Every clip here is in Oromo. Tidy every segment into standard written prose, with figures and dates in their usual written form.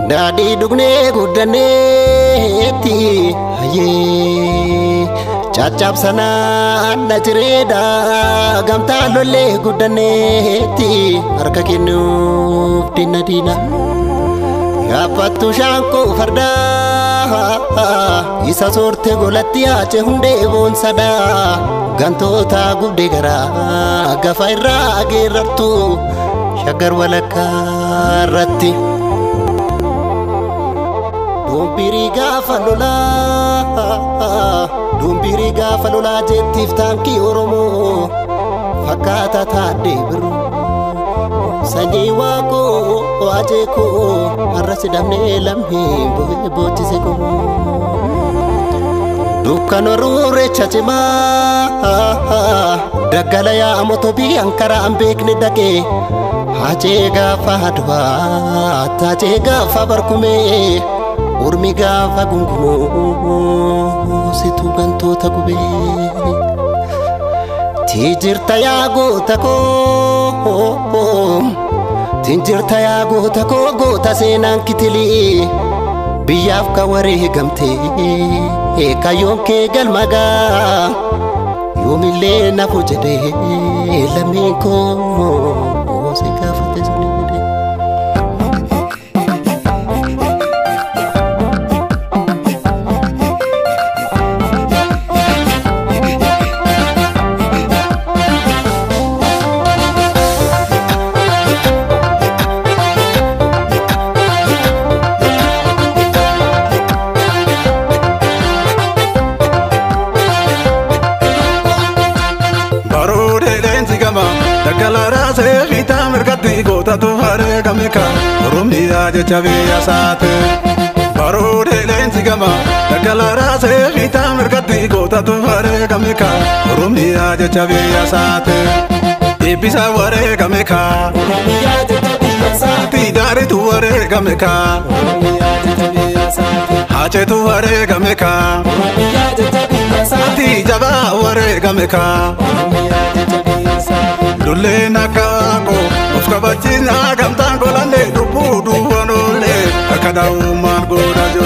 Daadhi dhugnee guddanneetti hayyee caccabsanaan na jireedha gamtaa lollee guddanneetti harka kennuuf diina diina gaafattu shaanqoo fardaa isa soorte golatti aache hundee boonsadaa gantoota gubdee garaa gafa irraa geerrartu shaggar walakkaa irratti Dumbiri gaafa lolaa jettiif taankii Oromoo fakkaata taadhee biroo sanyii waaqoo waajee koo har'a sidhamnee lammii boochise koo dukkan oruurecha cimaa daggala yaa moto biyyaan karaa hin beekne dhaqee haacee gaafa du'aa taacee gaafa barkumee Urmi gaafa gungumoo situ gantoota gubee Tinjirta yaa goota koo Tinjirta yaa goota koo goota seenaan kitilii biyyaaf ka wareegamtee kayyoon kee galmagaa yoomillee nafu jedhee lammiin koo si gaafate suni Dagalara se vita mercati gota tu hare gameka Oromia jecha biyya saate Barode lensi gama Dagalara se vita mercati gota tu hare gameka Oromia jecha biyya saate Ibisa ware gameka Oromia jecha biyya saate Tidari tu ware gameka Oromia jecha biyya saate Hache tu ware gameka Oromia jecha biyya saate Tijaba ware gameka Oromia jecha biyya saate Dulle nakako uskabachina gamtan golande dupudu wanole akada umar godajo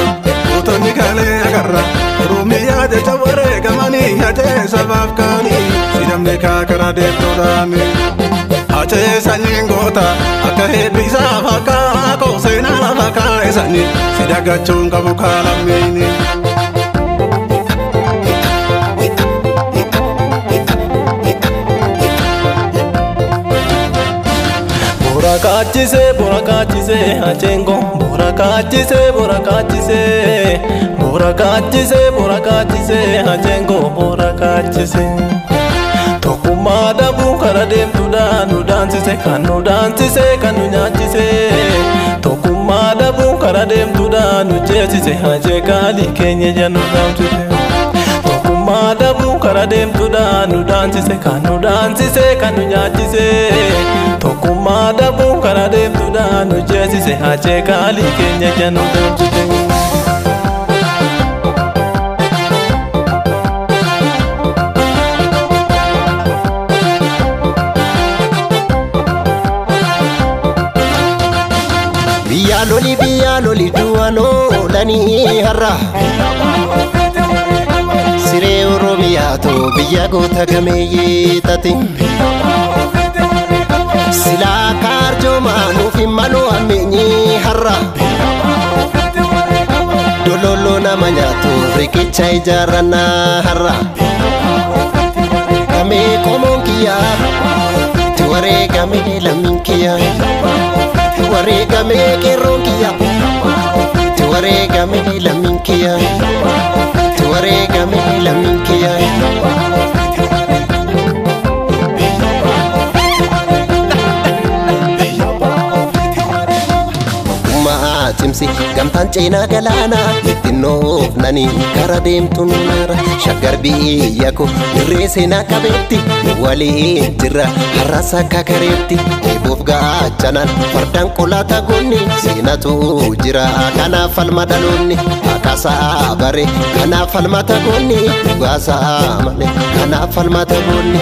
utoni kale agarra Oromia de taware gamani hate sabab kani sidamne ka kara de todani ache saningota akahe bisa faka ko sena faka esani sidaga chunga bukala mini Borakachise achengo borakachise achengo borakachise Tokumada bukara dem nu dansise kanu nyachise Tokumada bukara dem nu chesise haje kali kenye janu damchise Tokumada bukara dem nu dansise kanu nyachise Tokumada bukara dem nu chesise haje kali kenye janu damchise Biya loli duwalo lani harra Sire Oromia to biya goota gameeyye tati Sila karjo manuuf immalu ameenyi harra Dololo nama nyaatu riqicha ijaarranna harra Gamee qomoon kiyya tiwaree gamee lammiin kiyya Tiware game kerong kia, tiware game lamin kia, tiware game lamin kia. Timsi gamtaan ceenaa galaana ittinnoof nani kara deemtuun nara shaggar biyya koo dirree seenaa qabeetti waliin jirra har'asa akka kareetti eeboof gaachanaan fardaan qolaata goonni seenatu jira kanaaf falma dhaloonni akkaasaa bare kanaaf falmata goonni dhugaasaa malee kanaaf falmata goonni.